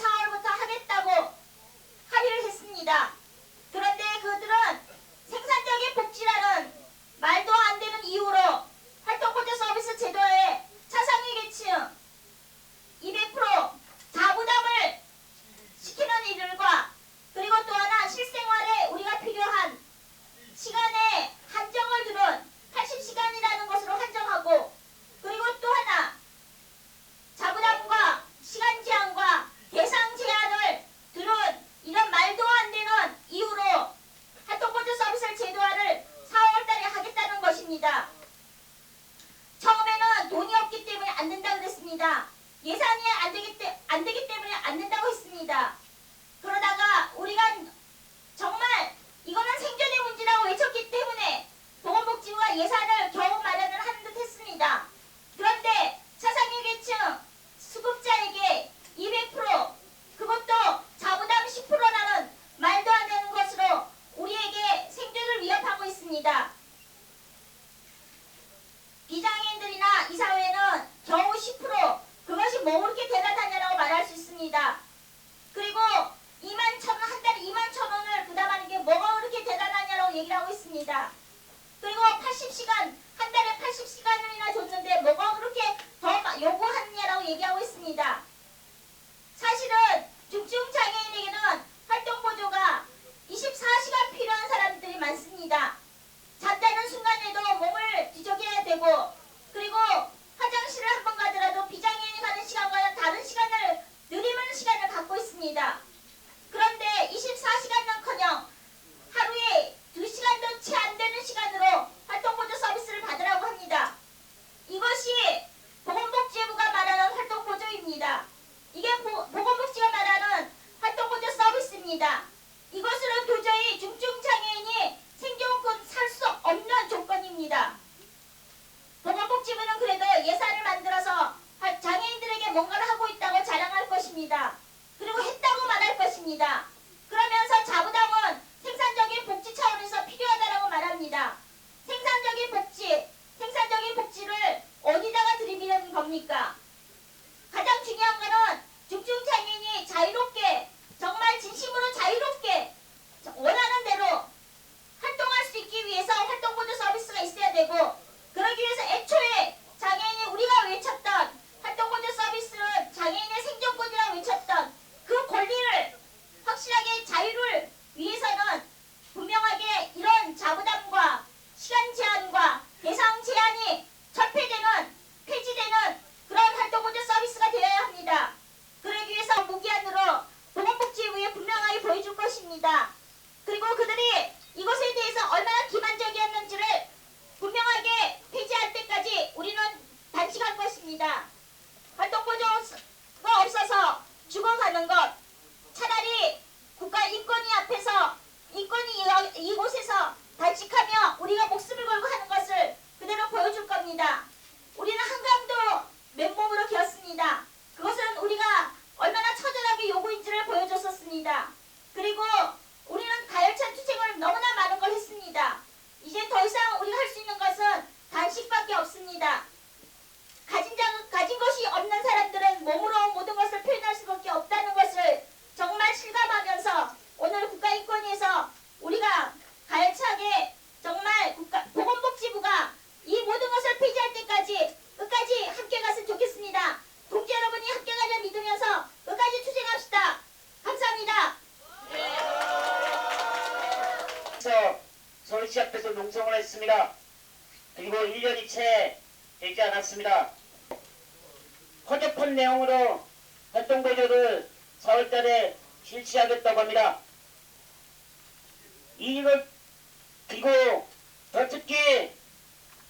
그리고 21,000원, 한 달에 21,000원을 부담하는 게 뭐가 그렇게 대단하냐고 얘기를 하고 있습니다. 그리고 80시간, 한 달에 80시간이나 줬는데 뭐가 그렇게 더 요구하느냐라고 얘기하고 있습니다. 사실은 중증장애인에게는 활동보조가 24시간 필요한 사람들이 많습니다. 잠자는 순간에도 몸을 뒤적여야 되고, 그리고 화장실을 한 번 가더라도 비장애인이 가는 시간과는 다른 시간을, 느리는 시간을 갖고 있습니다. 그런데 24시간은커녕 하루에 2시간도 채 안 되는 시간으로 활동보조 서비스를 받으라고 합니다. 이것이 보건복지부가 말하는 활동보조입니다. 이게 보건복지가 말하는 활동보조 서비스입니다. 이것으로 도저히 중증장애인이 생존권 살 수 없는 조건입니다. 보건복지부는 그래도 예산을 만들어서 장애인들에게 뭔가를 하고 있다고 자랑할 것입니다. 그리고 했다고 말할 것입니다. 그러면서 자부담은 생산적인 복지 차원에서 필요하다고 말합니다. 생산적인 복지를 어디다가 들이미는 겁니까? 가장 중요한 거는 중증장애인이 자유롭게, 정말 진심으로 자유롭게 원하는 대로 활동할 수 있기 위해서 활동보조 서비스가 있어야 되고, 그러기 위해서 애초에 장애인이 우리가 외쳤던 활동보조 서비스는 장애인의 생존권이라고 외쳤던 그 권리를 확실하게 자유를 위해서는 분명하게 이런 자부담과 시간 제한과 대상 제한이 폐지되는 그런 활동보조 서비스가 되어야 합니다. 그러기 위해서 무기한으로 보건복지부에 분명하게 보여줄 것입니다. 그리고 그들이 이것에 대해서 얼마나 기만적이었는지를 분명하게 폐지할 때까지 우리는 단식할 것입니다. 활동보조가 없어서 죽어가는 것, 차라리 국가 인권위 앞에서 이곳에서 단식하며 우리가 목숨을 걸고 하는 것을 그대로 보여줄 겁니다. 우리는 한강도 맨몸으로 기었습니다. 그것은 우리가 얼마나 처절하게 요구인지를 보여줬었습니다. 그리고 우리는 가열찬 투쟁을 너무나 많은 걸 했습니다. 이제 더 이상 우리가 할 수 있는 것은 단식밖에 없습니다. 가진 것이 없는 사람들은 몸으로 모든 것을 표현할 수밖에 없다는 것을 정말 실감하면서 오늘 국가인권위에서 우리가 가열차게 정말 보건복지부가 이 모든 것을 폐지할 때까지 끝까지 함께 갔으면 좋겠습니다. 동지 여러분이 함께 가려 믿으면서 끝까지 투쟁합시다. 감사합니다. 서울시 앞에서 농성을 했습니다. 그리고 1년이 채 되지 않았습니다. 허접한 내용으로 활동보조를 4월달에 실시하겠다고 합니다. 그리고 더 특히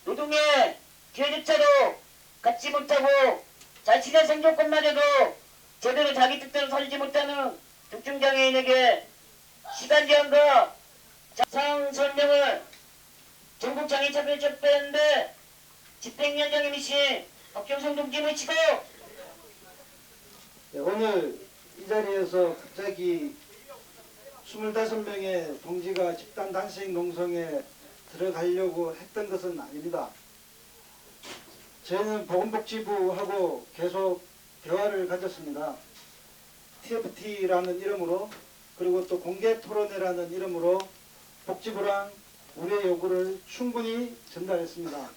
노동의 기회조차도 갖지 못하고 자신의 생존권마저도 제대로 자기 뜻대로 살지 못하는 중증장애인에게 시간 제한과 사항 설명을 전국장애인차별협회인데 집행위원장님이신 박경성 동지 모시고 오늘 이 자리에서 갑자기 25명의 동지가 집단 단식 농성에 들어가려고 했던 것은 아닙니다. 저희는 보건복지부하고 계속 대화를 가졌습니다. TFT라는 이름으로, 그리고 또 공개토론회라는 이름으로 복지부랑 우리의 요구를 충분히 전달했습니다.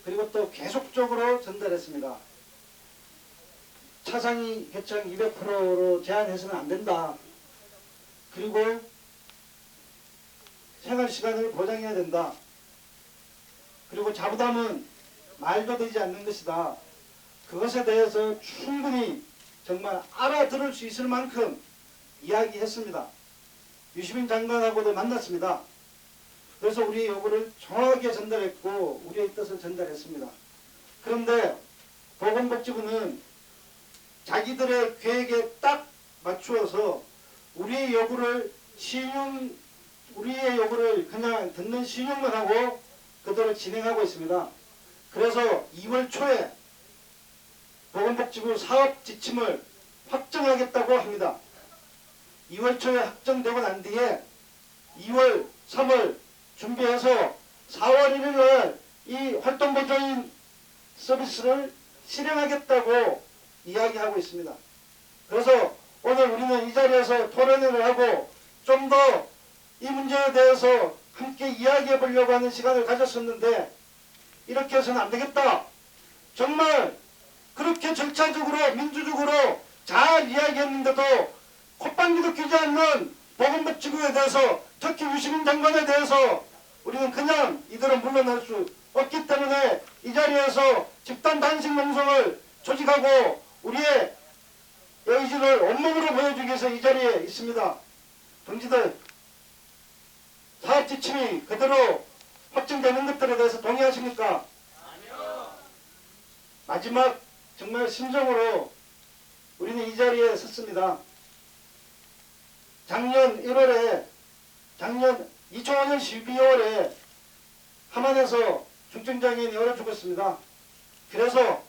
그리고 또 계속적으로 전달했습니다. 차상위 개정 200%로 제한해서는 안 된다. 그리고 생활시간을 보장해야 된다. 그리고 자부담은 말도 되지 않는 것이다. 그것에 대해서 충분히 정말 알아들을 수 있을 만큼 이야기했습니다. 유시민 장관하고도 만났습니다. 그래서 우리의 요구를 정확하게 전달했고 우리의 뜻을 전달했습니다. 그런데 보건복지부는 자기들의 계획에 딱 맞추어서 우리의 요구를 그냥 듣는 신용만 하고 그대로 진행하고 있습니다. 그래서 2월 초에 보건복지부 사업 지침을 확정하겠다고 합니다. 2월 초에 확정되고 난 뒤에 2월, 3월 준비해서 4월 1일 날 이 활동보조인 서비스를 실행하겠다고 이야기하고 있습니다. 그래서 오늘 우리는 이 자리에서 토론회를 하고 좀 더 이 문제에 대해서 함께 이야기해 보려고 하는 시간을 가졌었는데 이렇게 해서는 안 되겠다. 정말 그렇게 절차적으로 민주적으로 잘 이야기했는데도 콧방귀도 뀌지 않는 보건복지부에 대해서 특히 유시민 장관에 대해서 우리는 그냥 이대로 물러날 수 없기 때문에 이 자리에서 집단 단식 농성을 조직하고 우리의 의지를 온몸으로 보여주기 위해서 이 자리에 있습니다. 동지들, 사업 지침이 그대로 확정되는 것들에 대해서 동의하십니까? 아니요. 마지막 정말 심정으로 우리는 이 자리에 섰습니다. 작년 2005년 12월에 함안에서 중증장애인이 얼어 죽었습니다. 그래서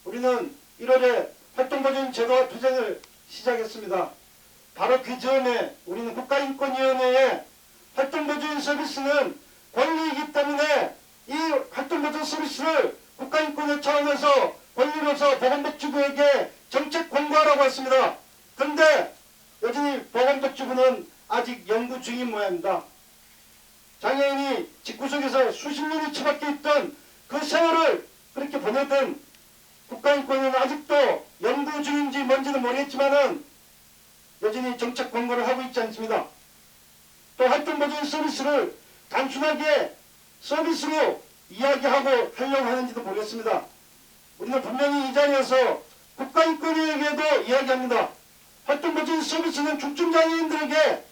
우리는 1월에 활동보조인 제도 투쟁을 시작했습니다. 바로 그 전에 우리는 국가인권위원회에 활동보조인 서비스는 권리이기 때문에 이 활동보조 서비스를 국가인권위 차원에서 권리로서 보건복지부에게 정책 권고하라고 했습니다. 그런데 여전히 보건복지부는 아직 연구 중인 모양입니다. 장애인이 집구석에서 수십 년이 처박혀 있던 그 세월을 그렇게 보내던 국가인권위는 아직도 연구 중인지 뭔지는 모르겠지만은 여전히 정책 권고를 하고 있지 않습니다. 또 활동보조인 서비스를 단순하게 서비스로 이야기하고 하려고 하는지도 모르겠습니다. 우리는 분명히 이 자리에서 국가인권위에게도 이야기합니다. 활동보조인 서비스는 중증장애인들에게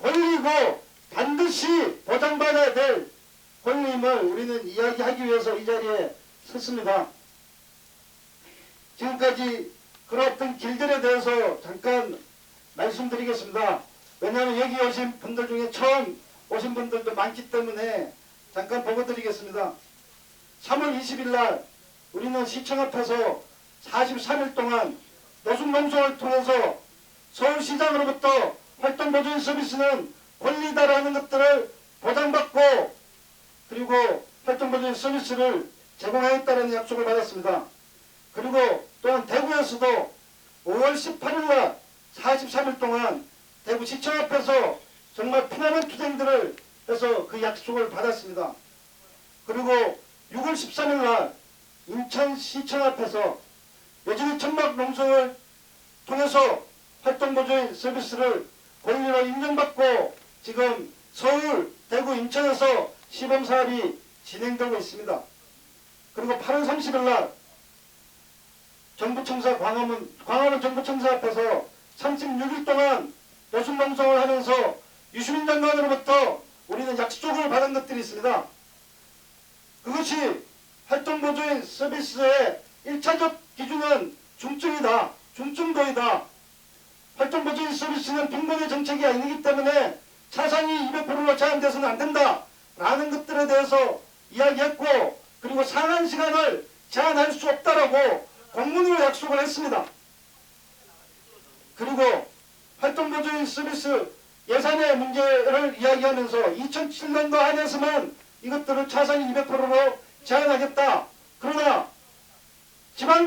권리고 반드시 보장받아야 될 권리임을 우리는 이야기하기 위해서 이 자리에 섰습니다. 지금까지 그런 길들에 대해서 잠깐 말씀드리겠습니다. 왜냐하면 여기 오신 분들 중에 처음 오신 분들도 많기 때문에 잠깐 보고드리겠습니다. 3월 20일 날 우리는 시청 앞에서 43일 동안 노숙농성을 통해서 서울시장으로부터 활동보조인 서비스는 권리다라는 것들을 보장받고 그리고 활동보조인 서비스를 제공하겠다는 약속을 받았습니다. 그리고 또한 대구에서도 5월 18일 날 43일 동안 대구시청 앞에서 정말 피나는 투쟁들을 해서 그 약속을 받았습니다. 그리고 6월 13일 날 인천시청 앞에서 여전히 천막 농성을 통해서 활동보조인 서비스를 권리로 인정받고 지금 서울, 대구, 인천에서 시범사업이 진행되고 있습니다. 그리고 8월 30일 날 정부청사 광화문 정부청사 앞에서 36일 동안 노숙농성을 하면서 유시민 장관으로부터 우리는 약속을 받은 것들이 있습니다. 그것이 활동보조인 서비스의 1차적 기준은 중증이다. 중증도이다. 활동보조인 서비스는 빈곤의 정책이 아니기 때문에 차상위 200%로 제한돼서는 안 된다. 라는 것들에 대해서 이야기했고 그리고 상한 시간을 제한할 수 없다라고 공문으로 약속을 했습니다. 그리고 활동보조인 서비스 예산의 문제를 이야기하면서 2007년도 안에서만 이것들을 차상위 200%로 제한하겠다. 그러나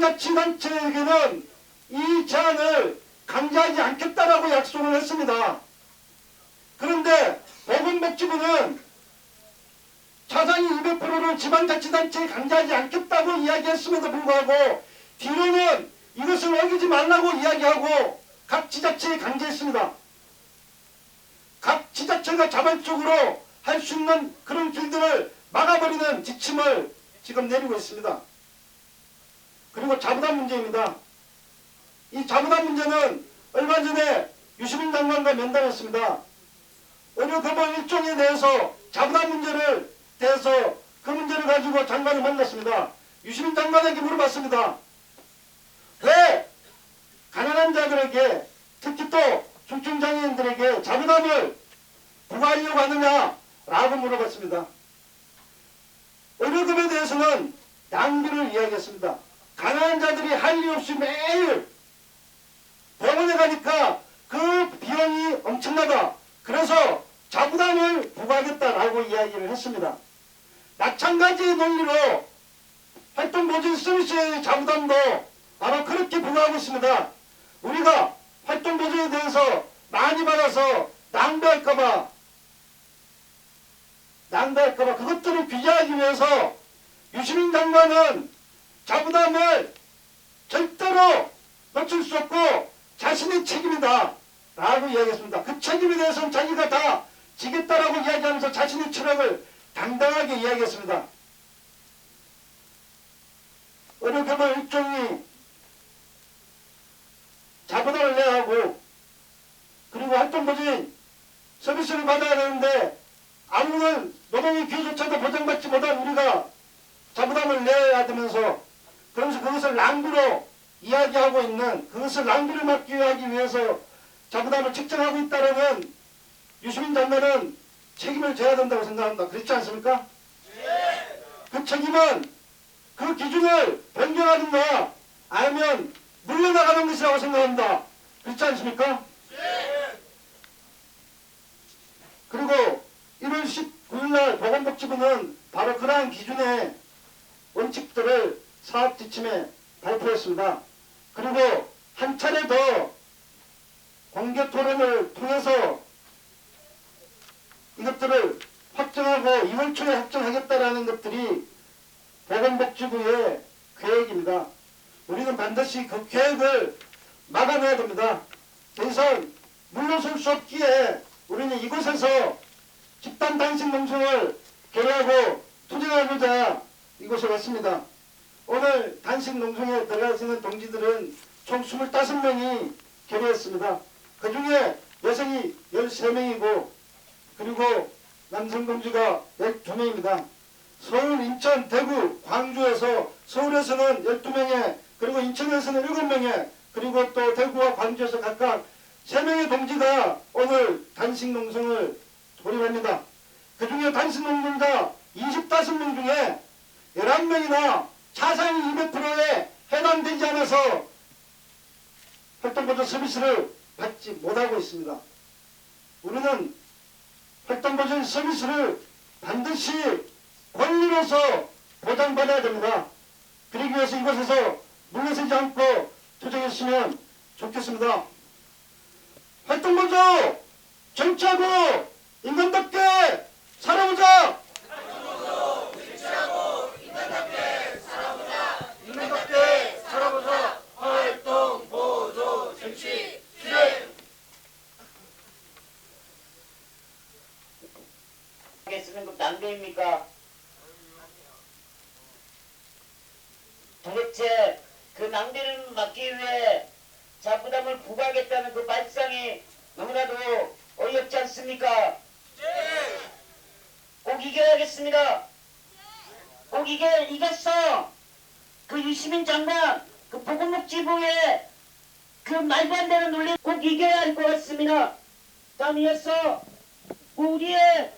지방자치단체에게는 이 제한을 강제하지 않겠다라고 약속을 했습니다. 그런데 보건복지부는 차상위 200%를 지방자치단체에 강제하지 않겠다고 이야기했음에도 불구하고 뒤로는 이것을 어기지 말라고 이야기하고 각 지자체에 강제했습니다. 각 지자체가 자발적으로 할 수 있는 그런 길들을 막아버리는 지침을 지금 내리고 있습니다. 그리고 자부담 문제입니다. 이 자부담 문제는 얼마 전에 유시민 장관과 면담했습니다. 의료급여 일종에 대해서 자부담 문제를 대해서 그 문제를 가지고 장관을 만났습니다. 유시민 장관에게 물어봤습니다. 왜 가난한 자들에게 특히 또 중증장애인들에게 자부담을 부과하려고 하느냐라고 물어봤습니다. 의료급에 대해서는 낭비를 이야기했습니다. 가난한 자들이 할 일 없이 매일 병원에 가니까 그 비용이 엄청나다. 그래서 자부담을 부과하겠다라고 이야기를 했습니다. 마찬가지의 논리로 활동보조인 서비스의 자부담도 바로 그렇게 부과하고 있습니다. 우리가 활동 보조에 대해서 많이 받아서 낭비할까봐 그것들을 규제하기 위해서 유시민 장관은 자부담을 절대로 놓칠 수 없고 자신의 책임이다 라고 이야기했습니다. 그 책임에 대해서는 자기가 다 지겠다라고 이야기하면서 자신의 철학을 당당하게 이야기했습니다. 의료개발 일종이 자부담을 내야 하고 그리고 활동보진 서비스를 받아야 되는데 아무런 노동의 기회조차도 보장받지 못한 우리가 자부담을 내야 되면서 그러면서 그것을 낭비로 이야기하고 있는 그것을 낭비를 막기 위해서 자부담을 책정하고 있다는 유시민 장관은 책임을 져야 된다고 생각합니다. 그렇지 않습니까? 그 책임은 그 기준을 변경하든가 아니면 물러나가는 것이라고 생각합니다. 그렇지 않습니까? 그리고 1월 19일날 보건복지부는 바로 그러한 기준의 원칙들을 사업 지침에 발표했습니다. 그리고 한 차례 더 공개 토론을 통해서 이것들을 확정하고 2월 초에 확정하겠다라는 것들이 보건복지부의 계획입니다. 우리는 반드시 그 계획을 막아내야 됩니다. 더 이상 물러설 수 없기에 우리는 이곳에서 집단 단식 농성을 결의하고 투쟁하고자 이곳에 왔습니다. 오늘 단식 농성에 들어가시는 동지들은 총 25명이 결의했습니다. 그 중에 여성이 13명이고 그리고 남성 동지가 12명입니다. 서울, 인천, 대구, 광주에서 서울에서는 12명에 그리고 인천에서는 7명에 그리고 또 대구와 광주에서 각각 3명의 동지가 오늘 단식 농성을 돌입합니다. 그 중에 단식 농성자 25명 중에 11명이나 차상위 200%에 해당되지 않아서 활동보조 서비스를 받지 못하고 있습니다. 우리는 활동보조 서비스를 반드시 권리로서 보장받아야 됩니다. 그러기 위해서 이곳에서 물러서지 않고 투쟁했으면 좋겠습니다. 활동보조 정치하고 인간답게 살아보자! 인간답게 살아보자. 활동보조 정치 실행. 쓰는 것도 안 됩니까? 도대체 그 낭비를 막기 위해 자부담을 부과하겠다는 그 발상이 너무나도 어이없지 않습니까? 꼭 이겨야겠습니다. 꼭 이겼어. 그 유시민 장관, 그 보건복지부의 그 말도 안 되는 논리 꼭 이겨야 할 것 같습니다. 다음 이어서 우리의